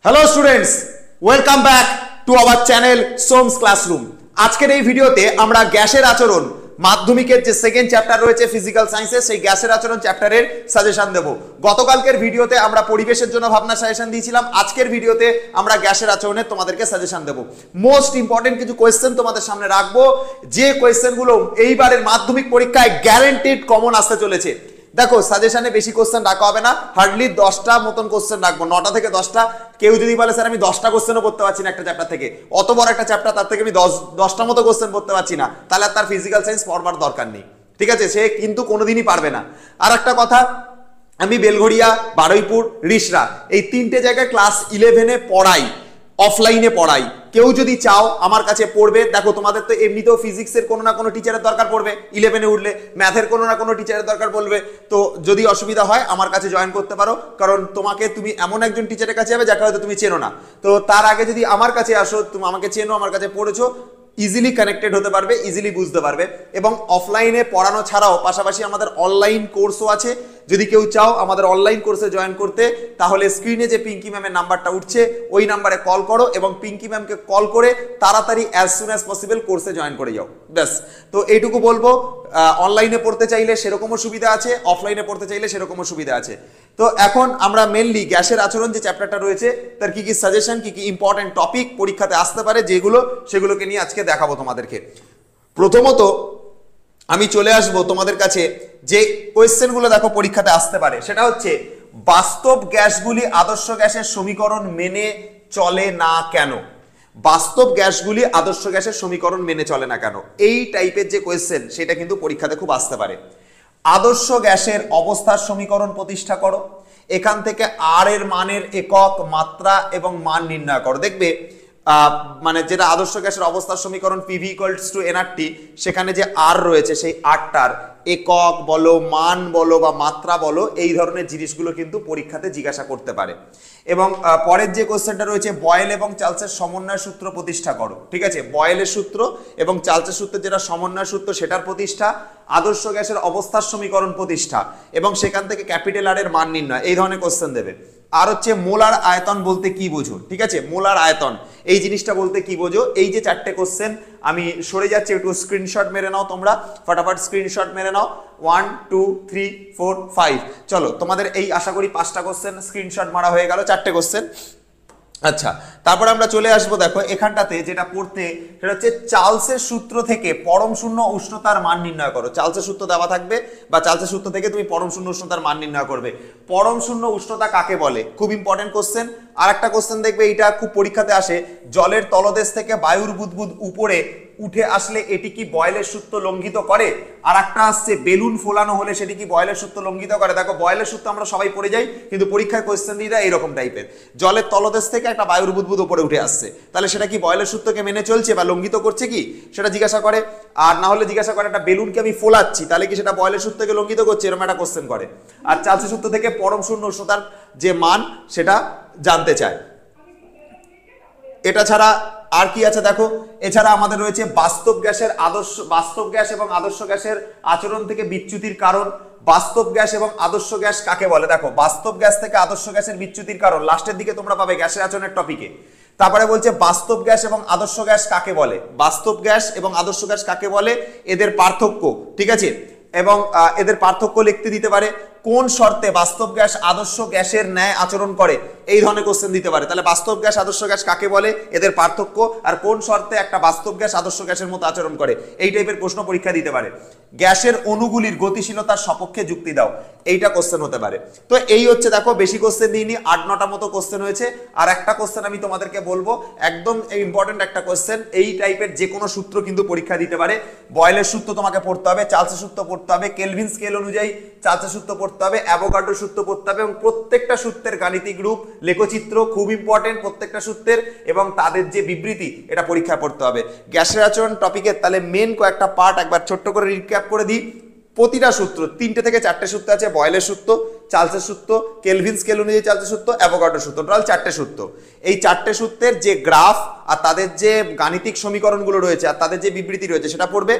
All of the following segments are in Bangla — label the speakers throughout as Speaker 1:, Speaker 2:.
Speaker 1: Hello students, welcome back to our channel সোমস classroom. আজকের এই ভিডিওতে আমরা গ্যাসের আচরণ মাধ্যমিকের যে সেকেন্ড চ্যাপ্টার রয়েছে ফিজিক্যাল সায়েন্সের, সেই গ্যাসের আচরণ চ্যাপ্টারের সাজেশন দেব। গতকালকের ভিডিওতে আমরা পরিবেশের জন্য ভাবনা সাজেশন দিয়েছিলাম, আজকের ভিডিওতে আমরা গ্যাসের আচরণের তোমাদেরকে সাজেশন দেব। মোস্ট ইম্পর্টেন্ট কিছু কোয়েশ্চেন তোমাদের সামনে রাখবো, যে কোয়েশ্চেনগুলো এইবারের মাধ্যমিক পরীক্ষায় গ্যারান্টিড কমন আসতে চলেছে। দেখো, সাজেশনে বেশি কোশ্চেন রাখা হবে না, হার্ডলি 10টা মতন কোশ্চেন রাখবো, 9টা থেকে 10টা। কেউ যদি বলে স্যার আমি 10টা কোশ্চেনও পড়তে পারছি না একটা চ্যাপ্টার থেকে, অত বড় একটা চ্যাপ্টার, তার থেকে আমি 10টা মতো কোশ্চেন পড়তে পারছি না, তাহলে তার ফিজিক্যাল সায়েন্স পড়বার দরকার নেই, ঠিক আছে? সে কিন্তু কোনোদিনই পারবে না। আর একটা কথা, আমি বেলঘড়িয়া, বারুইপুর, রিষড়া এই তিনটে জায়গায় ক্লাস 11-এ পড়াই, অফলাইনে পড়াই। কেউ যদি চাও আমার কাছে পড়বে, দেখো তোমাদের তো এমনিতেও ফিজিক্সের কোনো না কোনো টিচারের দরকার পড়বে, 11-এ উঠলে ম্যাথের কোনো না কোনো টিচারের দরকার পড়বে। তো যদি অসুবিধা হয় আমার কাছে জয়েন করতে পারো, কারণ তুমি এমন একজন টিচারের কাছে যাবে যাকে হয়তো তুমি চেনো না। তো তার আগে যদি আমার কাছে আসো, তুমি আমাকে চেনো, আমার কাছে পড়েছো, ইজিলি কানেক্টেড হতে পারবে, ইজিলি বুঝতে পারবে। এবং অফলাইনে পড়ানো ছাড়াও পাশাপাশি আমাদের অনলাইন কোর্সও আছে। যদি কেউ চাও আমাদের অনলাইন কোর্সে জয়েন করতে, তাহলে স্ক্রিনে যে পিঙ্কি ম্যামের নাম্বারটা উঠছে ওই নাম্বারে কল করো এবং পিঙ্কি ম্যামকে কল করে তাড়াতাড়ি অ্যাজ সুন অ্যাজ পসিবল কোর্সে জয়েন করে যাও, ব্যাস। তো এইটুকু বলবো, অনলাইনে পড়তে চাইলে সেরকমও সুবিধা আছে, অফলাইনে পড়তে চাইলে সেরকমও সুবিধা আছে। তো এখন আমরা মেনলি গ্যাসের আচরণ যে চ্যাপ্টারটা রয়েছে তার কি কি সাজেশন, কি কি ইম্পর্টেন্ট টপিক পরীক্ষাতে আসতে পারে সেগুলোকে নিয়ে আজকে দেখাবো তোমাদেরকে। প্রথমত আমি চলে আসবো তোমাদের কাছে যে কোয়েশ্চেনগুলো দেখো পরীক্ষাতে আসতে পারে, সেটা হচ্ছে বাস্তব গ্যাসগুলি আদর্শ গ্যাসের সমীকরণ মেনে চলে না কেন? বাস্তব গ্যাসগুলি আদর্শ গ্যাসের সমীকরণ মেনে চলে না কেন, এই টাইপের যে কোয়েশ্চেন সেটা কিন্তু পরীক্ষাতে খুব আসতে পারে। আদর্শ গ্যাসের অবস্থার সমীকরণ প্রতিষ্ঠা করো, এখান থেকে আর এর মানের একক, মাত্রা এবং মান নির্ণয় করো। দেখবে মানে যেটা আদর্শ গ্যাসের অবস্থার সমীকরণ PV = nRT, সেখানে যে আর রয়েছে সেই আরটার একক বলো, মান বলো বা মাত্রা বলো, এই ধরনের জিনিসগুলো কিন্তু পরীক্ষাতে জিজ্ঞাসা করতে পারে। এবং পরের যে কোশ্চেনটা রয়েছে বয়েল এবং চার্লসের সমন্বয় সূত্র প্রতিষ্ঠা করো, ঠিক আছে? বয়েলের সূত্র এবং চার্লসের সূত্রের যেটা সমন্বয় সূত্র সেটার প্রতিষ্ঠা, আদর্শ গ্যাসের অবস্থার সমীকরণ প্রতিষ্ঠা এবং সেখান থেকে ক্যাপিটাল আর এর মান নির্ণয়, এই ধরনের কোশ্চেন দেবে। আর হচ্ছে মোলার আয়তন বলতে কি বোঝো, ঠিক আছে? মোলার আয়তন এই জিনিসটা বলতে কি বোঝো, এই যে চারটে কোশ্চেন, আমি সরে যাচ্ছি, একটু স্ক্রিনশট মেরে নাও তোমরা, ফটাফট স্ক্রিনশট মেরে নাও। 1 2 3 4 5, চলো তোমাদের এই আশা করি 5টা কোশ্চেন স্ক্রিনশট মারা হয়ে গেল, 4টে কোশ্চেন। আচ্ছা, তারপরে আমরা চলে আসবো, দেখো এখানটাতে যেটা পড়তে, সেটা হচ্ছে চার্লসের সূত্র থেকে পরম শূন্য উষ্ণতার মান নির্ণয় করো। চার্লসের সূত্র দেওয়া থাকবে বা চার্লসের সূত্র থেকে তুমি পরম শূন্য উষ্ণতার মান নির্ণয় করবে। পরম শূন্য উষ্ণতা কাকে বলে, খুব ইম্পর্টেন্ট কোশ্চেন। আর একটা কোশ্চেন দেখবে, এইটা খুব পরীক্ষাতে আসে, জলের তলদেশ থেকে বায়ুর বুদবুদ উপরে উঠে আসলে এটি কি বয়েলের সূত্র লঙ্ঘিত করে? আর একটা আসছে বেলুন ফোলানো হলে সেটি কি বয়েলের সূত্র লঙ্ঘিত করে? দেখো, বয়েলের সূত্র আমরা সবাই পড়ে যাই, কিন্তু পরীক্ষায় কোয়েশ্চেন দিয়ে দেয় এরকম টাইপের, জলের তলদেশ থেকে একটা বায়ুর বুদবুদ উপরে উঠে আসছে, তাহলে সেটা কি বয়েলের সূত্রকে মেনে চলছে বা লঙ্ঘিত করছে কি, সেটা জিজ্ঞাসা করে। আর না হলে জিজ্ঞাসা করে একটা বেলুনকে আমি ফোলাচ্ছি, তাহলে কি সেটা বয়েলের সূত্রকে লঙ্ঘিত করছে, এরকম একটা কোশ্চেন করে। আর চার্লসের সূত্র থেকে পরম শূন্য উষ্ণতার যে মান সেটা জানতে চায়। এটা ছাড়া আর কি আছে দেখো, এছাড়া আমাদের রয়েছে বাস্তব গ্যাস এবং আদর্শ গ্যাসের আচরণ থেকে বিচ্যুতির কারণ। বাস্তব গ্যাস এবং আদর্শ গ্যাস কাকে বলে? দেখো, বাস্তব গ্যাস থেকে আদর্শ গ্যাসের বিচ্যুতির কারণ লাস্টের দিকে তোমরা পাবে গ্যাসের আচরণের টপিকে। তারপরে বলছে বাস্তব গ্যাস এবং আদর্শ গ্যাস কাকে বলে, বাস্তব গ্যাস এবং আদর্শ গ্যাস কাকে বলে, এদের পার্থক্য, ঠিক আছে? এবং এদের পার্থক্য লিখতে দিতে পারে। কোন শর্তে বাস্তব গ্যাস আদর্শ গ্যাসের ন্যায় আচরণ করে, এই ধরনের কোশ্চেন দিতে পারে। তাহলে বাস্তব গ্যাস আদর্শ গ্যাস কাকে বলে, এদের পার্থক্য, আর কোন শর্তে একটা বাস্তব গ্যাস আদর্শ গ্যাসের মতো আচরণ করে, এই টাইপের প্রশ্ন পরীক্ষা দিতে পারে। গ্যাসের অণুগুলির গতিশীলতার সপক্ষে যুক্তি দাও, এইটা কোশ্চেন হতে পারে। তো এই হচ্ছে, দেখো বেশি কোশ্চেন দিইনি, 8-9টা মতো কোশ্চেন হয়েছে। আর একটা কোশ্চেন আমি তোমাদেরকে বলবো, একদম ইম্পর্টেন্ট একটা কোশ্চেন, এই টাইপের যে কোনো সূত্র কিন্তু পরীক্ষা দিতে পারে। বয়েলের সূত্র তোমাকে পড়তে হবে, চার্লসের সূত্র পড়তে হবে, কেলভিন স্কেল অনুযায়ী চার্লসের সূত্র পড়তে হবে, অ্যাভোগাড্রোর সূত্র পড়তে হবে, এবং প্রত্যেকটা সূত্রের গাণিতিক রূপ, লেখচিত্র খুব ইম্পর্টেন্ট প্রত্যেকটা সূত্রের, এবং তাদের যে বিবৃতি এটা পরীক্ষা পড়তে হবে। গ্যাসের আচরণ টপিকের তাহলে মেন কয়েকটা পার্ট একবার ছোট্ট করে রিক্যাপ করে দিই। প্রতিটা সূত্র 3টে থেকে 4টে সূত্র আছে, বয়েলের সূত্র, চার্লসের সূত্র, কেলভিন স্কেল অনুযায়ী চার্লসের সূত্র, অ্যাভোগাড্রোর সূত্র, টোটাল 4টে সূত্র। এই 4টে সূত্রের যে গ্রাফ আর তাদের যে গাণিতিক সমীকরণগুলো রয়েছে আর তাদের যে বিবৃতি রয়েছে সেটা পড়বে।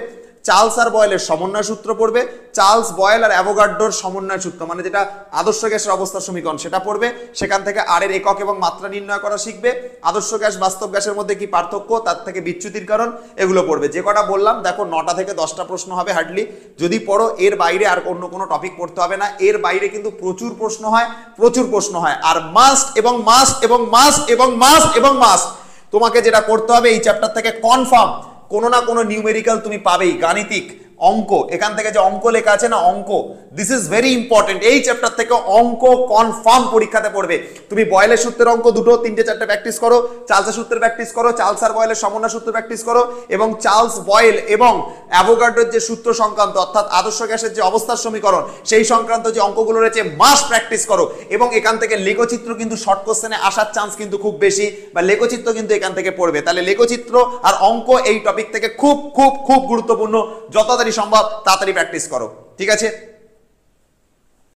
Speaker 1: চার্লস আর বয়েলের সমন্বয় সূত্র পড়বে, চার্লস বয়েল আর অ্যাভোগাড্রোর সমন্বয় সূত্র মানে যেটা আদর্শ গ্যাসের অবস্থার সমীকরণ সেটা পড়বে, সেখান থেকে আর এর একক এবং মাত্রা নির্ণয় করা শিখবে, আদর্শ গ্যাস বাস্তব গ্যাসের মধ্যে কি পার্থক্য, তার থেকে বিচ্যুতির কারণ, এগুলো পড়বে। যে কটা বললাম দেখো 9টা থেকে 10টা প্রশ্ন হবে হার্ডলি, যদি পড়ো এর বাইরে আর অন্য কোনো টপিক পড়তে হবে না, এর বাইরে কিন্তু প্রচুর প্রশ্ন হয়, প্রচুর প্রশ্ন হয়। আর মাস্ট এবং মাস্ট এবং মাস্ট এবং মাস্ট এবং মাস্ট তোমাকে যেটা করতে হবে এই চ্যাপ্টার থেকে কনফার্ম কোনো না কোনো নিউমেরিক্যাল তুমি পাবেই, গাণিতিক অঙ্ক, এখান থেকে যে অঙ্ক লেখা আছে না অঙ্ক, দিস ইজ ভেরি ইম্পর্টেন্ট। এই চ্যাপ্টার থেকে অঙ্ক কনফার্ম পরীক্ষাতে পড়বে। তুমি বয়েলের সূত্রের অঙ্ক 2, 3, 4 প্র্যাকটিস করো, চার্লসের সূত্রের প্র্যাকটিস করো, চার্লস আর বয়েলের সমন্বয় সূত্র প্র্যাকটিস করো, এবং চার্লস বয়েল এবং অ্যাভোগাড্রোর যে সূত্র সংক্রান্ত অর্থাৎ আদর্শ গ্যাসের যে অবস্থার সমীকরণ সেই সংক্রান্ত যে অঙ্কগুলো রয়েছে মাস্ট প্র্যাকটিস করো। এবং এখান থেকে লেখচিত্র কিন্তু শর্ট কোশ্চেনে আসার চান্স কিন্তু খুব বেশি, বা লেখচিত্র কিন্তু এখান থেকে পড়বে। তাহলে লেখচিত্র আর অঙ্ক এই টপিক থেকে খুব খুব খুব গুরুত্বপূর্ণ, যত তাড়াতাড়ি সম্ভব তাড়াতাড়ি প্র্যাকটিস করো, ঠিক আছে।